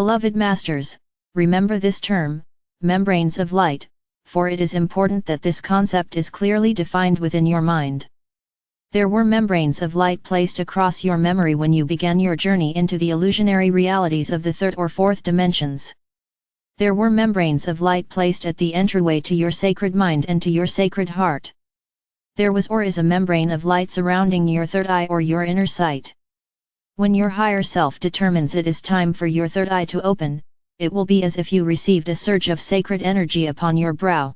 Beloved Masters, remember this term, membranes of light, for it is important that this concept is clearly defined within your mind. There were membranes of light placed across your memory when you began your journey into the illusionary realities of the third or fourth dimensions. There were membranes of light placed at the entryway to your sacred mind and to your sacred heart. There was or is a membrane of light surrounding your third eye or your inner sight. When your higher self determines it is time for your third eye to open, it will be as if you received a surge of sacred energy upon your brow.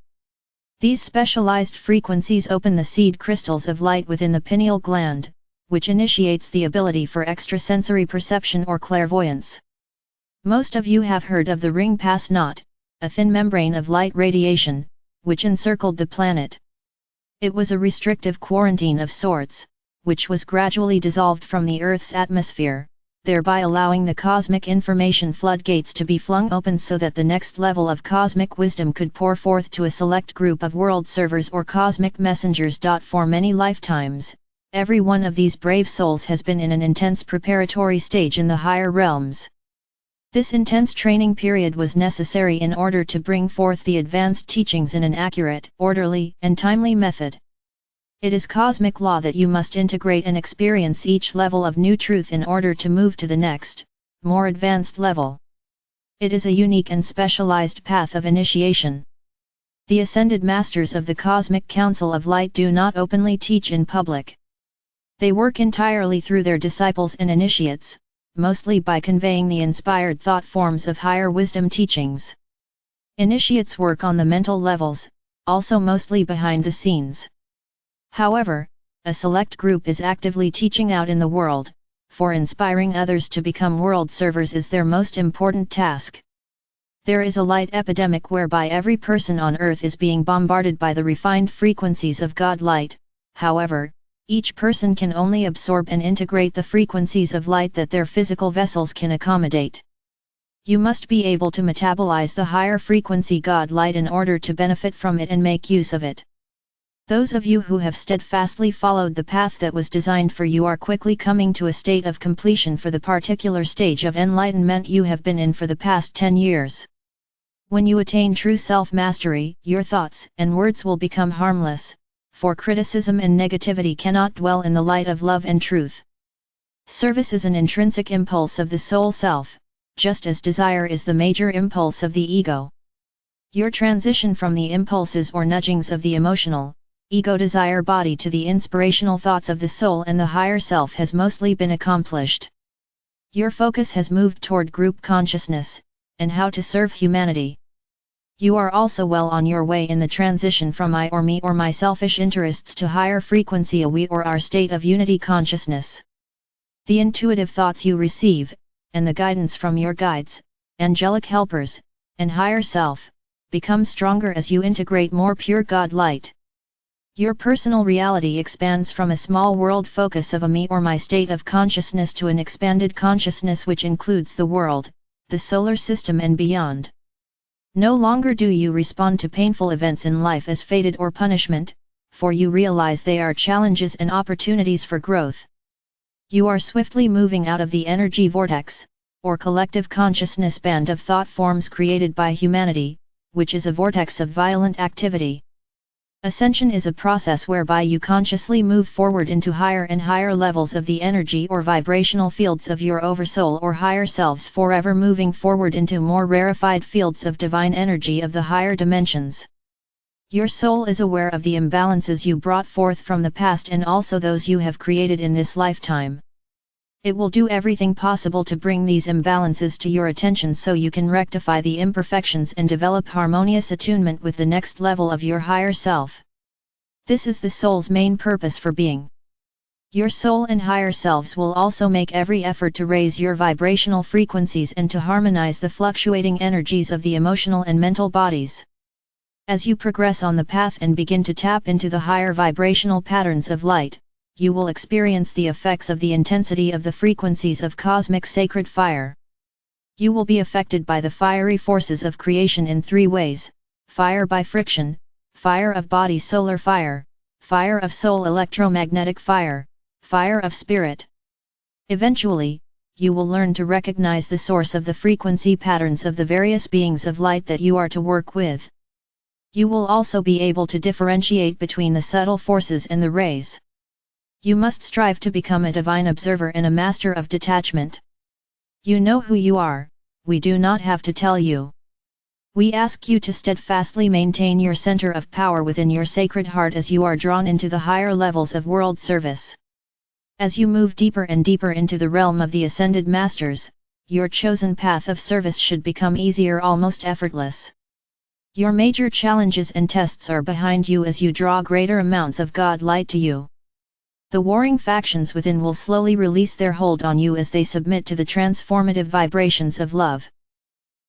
These specialized frequencies open the seed crystals of light within the pineal gland, which initiates the ability for extrasensory perception or clairvoyance. Most of you have heard of the ring pass knot, a thin membrane of light radiation, which encircled the planet. It was a restrictive quarantine of sorts, which was gradually dissolved from the Earth's atmosphere, thereby allowing the cosmic information floodgates to be flung open so that the next level of cosmic wisdom could pour forth to a select group of world servers or cosmic messengers. For many lifetimes, every one of these brave souls has been in an intense preparatory stage in the higher realms. This intense training period was necessary in order to bring forth the advanced teachings in an accurate, orderly, and timely method. It is cosmic law that you must integrate and experience each level of new truth in order to move to the next, more advanced level. It is a unique and specialized path of initiation. The ascended masters of the Cosmic Council of Light do not openly teach in public. They work entirely through their disciples and initiates, mostly by conveying the inspired thought forms of higher wisdom teachings. Initiates work on the mental levels, also mostly behind the scenes. However, a select group is actively teaching out in the world, for inspiring others to become world servers is their most important task. There is a light epidemic whereby every person on earth is being bombarded by the refined frequencies of God light. However, each person can only absorb and integrate the frequencies of light that their physical vessels can accommodate. You must be able to metabolize the higher frequency God light in order to benefit from it and make use of it. Those of you who have steadfastly followed the path that was designed for you are quickly coming to a state of completion for the particular stage of enlightenment you have been in for the past 10 years. When you attain true self-mastery, your thoughts and words will become harmless, for criticism and negativity cannot dwell in the light of love and truth. Service is an intrinsic impulse of the soul self, just as desire is the major impulse of the ego. Your transition from the impulses or nudgings of the emotional, ego-desire body to the inspirational thoughts of the soul and the higher self has mostly been accomplished. Your focus has moved toward group consciousness, and how to serve humanity. You are also well on your way in the transition from I or me or my selfish interests to higher frequency a we or our state of unity consciousness. The intuitive thoughts you receive, and the guidance from your guides, angelic helpers, and higher self, become stronger as you integrate more pure God light. Your personal reality expands from a small world focus of a me or my state of consciousness to an expanded consciousness which includes the world, the solar system and beyond. No longer do you respond to painful events in life as fated or punishment, for you realize they are challenges and opportunities for growth. You are swiftly moving out of the energy vortex, or collective consciousness band of thought forms created by humanity, which is a vortex of violent activity. Ascension is a process whereby you consciously move forward into higher and higher levels of the energy or vibrational fields of your oversoul or higher selves, forever moving forward into more rarefied fields of divine energy of the higher dimensions. Your soul is aware of the imbalances you brought forth from the past and also those you have created in this lifetime. It will do everything possible to bring these imbalances to your attention so you can rectify the imperfections and develop harmonious attunement with the next level of your higher self. This is the soul's main purpose for being. Your soul and higher selves will also make every effort to raise your vibrational frequencies and to harmonize the fluctuating energies of the emotional and mental bodies. As you progress on the path and begin to tap into the higher vibrational patterns of light, you will experience the effects of the intensity of the frequencies of cosmic sacred fire. You will be affected by the fiery forces of creation in 3 ways: fire by friction, fire of body solar fire, fire of soul electromagnetic fire, fire of spirit. Eventually, you will learn to recognize the source of the frequency patterns of the various beings of light that you are to work with. You will also be able to differentiate between the subtle forces and the rays. You must strive to become a divine observer and a master of detachment. You know who you are, we do not have to tell you. We ask you to steadfastly maintain your center of power within your sacred heart as you are drawn into the higher levels of world service. As you move deeper and deeper into the realm of the ascended masters, your chosen path of service should become easier, almost effortless. Your major challenges and tests are behind you as you draw greater amounts of God light to you. The warring factions within will slowly release their hold on you as they submit to the transformative vibrations of love.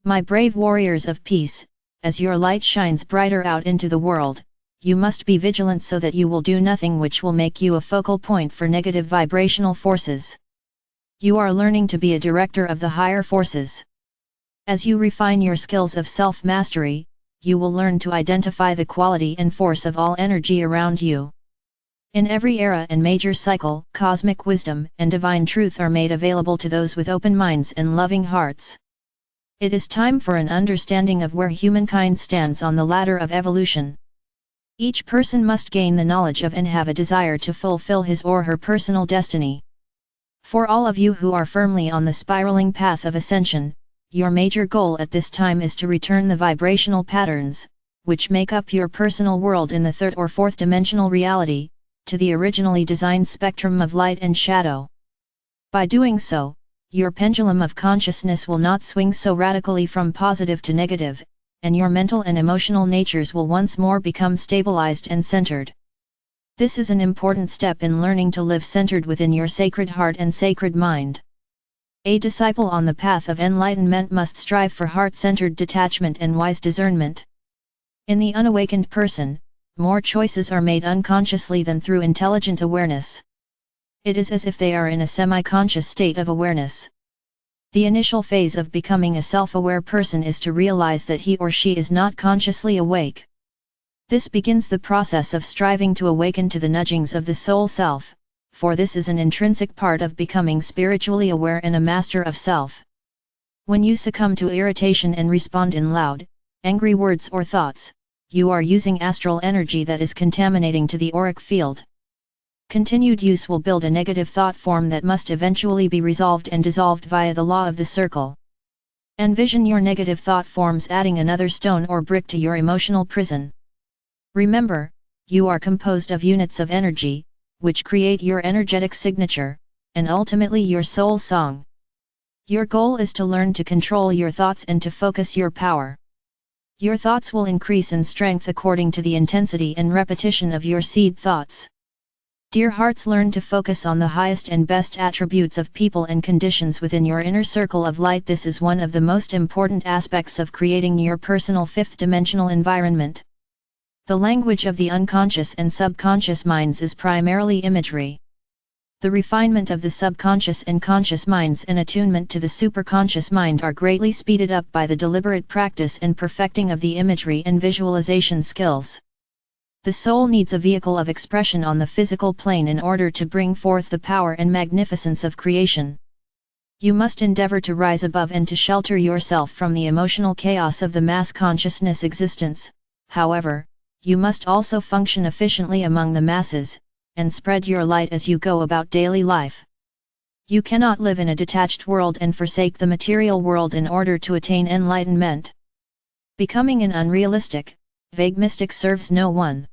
My brave warriors of peace, as your light shines brighter out into the world, you must be vigilant so that you will do nothing which will make you a focal point for negative vibrational forces. You are learning to be a director of the higher forces. As you refine your skills of self-mastery, you will learn to identify the quality and force of all energy around you. In every era and major cycle, cosmic wisdom and divine truth are made available to those with open minds and loving hearts. It is time for an understanding of where humankind stands on the ladder of evolution. Each person must gain the knowledge of and have a desire to fulfill his or her personal destiny. For all of you who are firmly on the spiraling path of ascension, your major goal at this time is to return the vibrational patterns, which make up your personal world in the third or fourth dimensional reality, to the originally designed spectrum of light and shadow. By doing so, your pendulum of consciousness will not swing so radically from positive to negative, and your mental and emotional natures will once more become stabilized and centered. This is an important step in learning to live centered within your sacred heart and sacred mind. A disciple on the path of enlightenment must strive for heart-centered detachment and wise discernment. In the unawakened person, more choices are made unconsciously than through intelligent awareness. It is as if they are in a semi-conscious state of awareness. The initial phase of becoming a self-aware person is to realize that he or she is not consciously awake. This begins the process of striving to awaken to the nudgings of the soul self, for this is an intrinsic part of becoming spiritually aware and a master of self. When you succumb to irritation and respond in loud, angry words or thoughts, you are using astral energy that is contaminating to the auric field. Continued use will build a negative thought form that must eventually be resolved and dissolved via the law of the circle. Envision your negative thought forms adding another stone or brick to your emotional prison. Remember, you are composed of units of energy, which create your energetic signature, and ultimately your soul song. Your goal is to learn to control your thoughts and to focus your power. Your thoughts will increase in strength according to the intensity and repetition of your seed thoughts. Dear hearts, learn to focus on the highest and best attributes of people and conditions within your inner circle of light. This is one of the most important aspects of creating your personal fifth-dimensional environment. The language of the unconscious and subconscious minds is primarily imagery. The refinement of the subconscious and conscious minds and attunement to the superconscious mind are greatly speeded up by the deliberate practice and perfecting of the imagery and visualization skills. The soul needs a vehicle of expression on the physical plane in order to bring forth the power and magnificence of creation. You must endeavor to rise above and to shelter yourself from the emotional chaos of the mass consciousness existence. However, you must also function efficiently among the masses, and spread your light as you go about daily life. You cannot live in a detached world and forsake the material world in order to attain enlightenment. Becoming an unrealistic, vague mystic serves no one.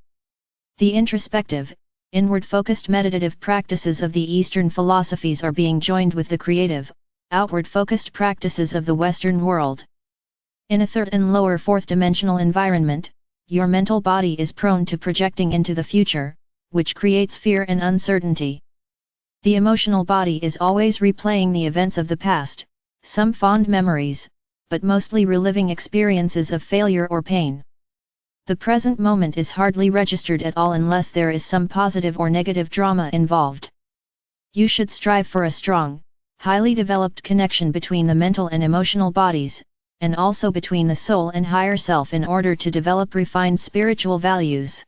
The introspective, inward-focused meditative practices of the Eastern philosophies are being joined with the creative, outward-focused practices of the Western world. In a third and lower fourth-dimensional environment, your mental body is prone to projecting into the future, which creates fear and uncertainty. The emotional body is always replaying the events of the past, some fond memories, but mostly reliving experiences of failure or pain. The present moment is hardly registered at all unless there is some positive or negative drama involved. You should strive for a strong, highly developed connection between the mental and emotional bodies, and also between the soul and higher self in order to develop refined spiritual values.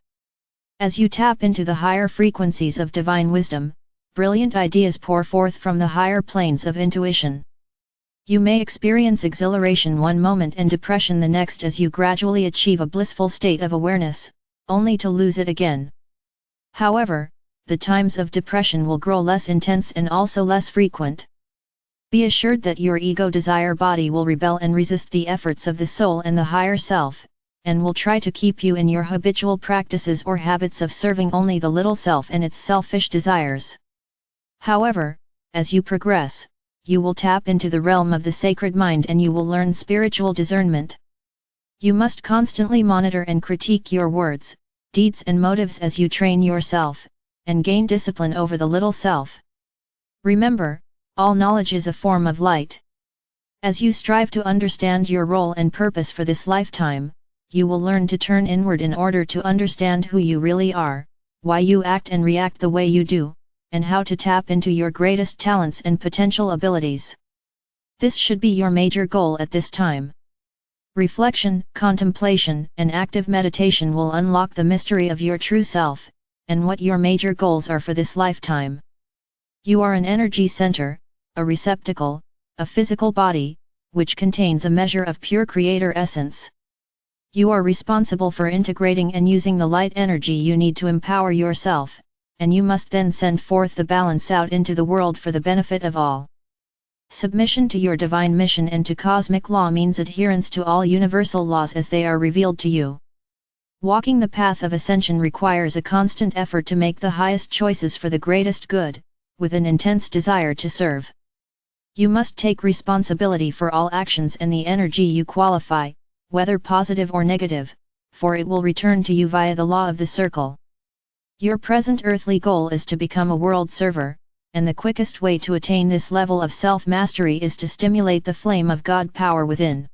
As you tap into the higher frequencies of divine wisdom, brilliant ideas pour forth from the higher planes of intuition. You may experience exhilaration one moment and depression the next as you gradually achieve a blissful state of awareness, only to lose it again. However, the times of depression will grow less intense and also less frequent. Be assured that your ego desire body will rebel and resist the efforts of the soul and the higher self, and will try to keep you in your habitual practices or habits of serving only the little self and its selfish desires. However, as you progress, you will tap into the realm of the sacred mind and you will learn spiritual discernment. You must constantly monitor and critique your words, deeds and motives as you train yourself, and gain discipline over the little self. Remember, all knowledge is a form of light. As you strive to understand your role and purpose for this lifetime, you will learn to turn inward in order to understand who you really are, why you act and react the way you do, and how to tap into your greatest talents and potential abilities. This should be your major goal at this time. Reflection, contemplation, and active meditation will unlock the mystery of your true self, and what your major goals are for this lifetime. You are an energy center, a receptacle, a physical body, which contains a measure of pure creator essence. You are responsible for integrating and using the light energy you need to empower yourself, and you must then send forth the balance out into the world for the benefit of all. Submission to your divine mission and to cosmic law means adherence to all universal laws as they are revealed to you. Walking the path of ascension requires a constant effort to make the highest choices for the greatest good, with an intense desire to serve. You must take responsibility for all actions and the energy you qualify, whether positive or negative, for it will return to you via the law of the circle. Your present earthly goal is to become a world server, and the quickest way to attain this level of self-mastery is to stimulate the flame of God power within.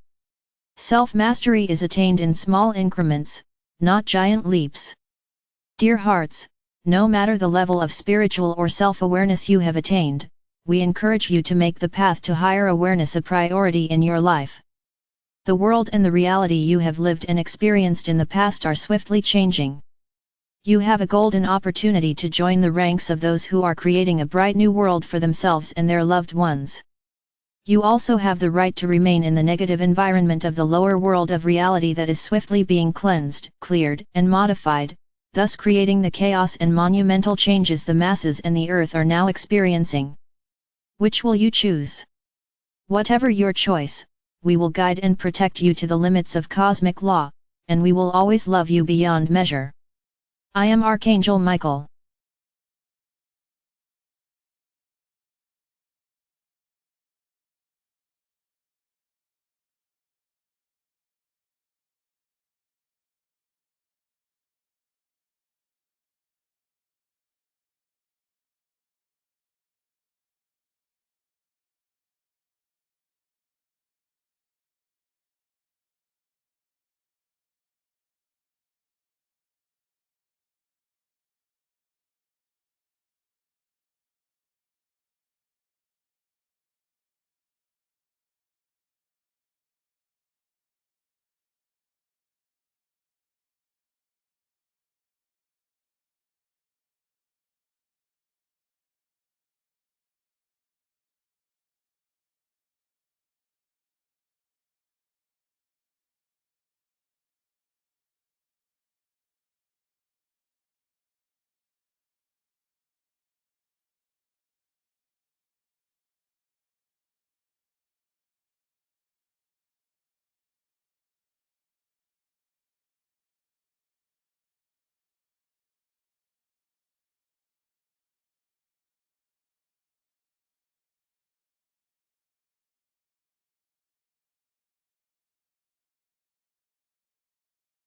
Self-mastery is attained in small increments, not giant leaps. Dear hearts, no matter the level of spiritual or self-awareness you have attained, we encourage you to make the path to higher awareness a priority in your life. The world and the reality you have lived and experienced in the past are swiftly changing. You have a golden opportunity to join the ranks of those who are creating a bright new world for themselves and their loved ones. You also have the right to remain in the negative environment of the lower world of reality that is swiftly being cleansed, cleared, and modified, thus creating the chaos and monumental changes the masses and the earth are now experiencing. Which will you choose? Whatever your choice, we will guide and protect you to the limits of cosmic law, and we will always love you beyond measure. I am Archangel Michael.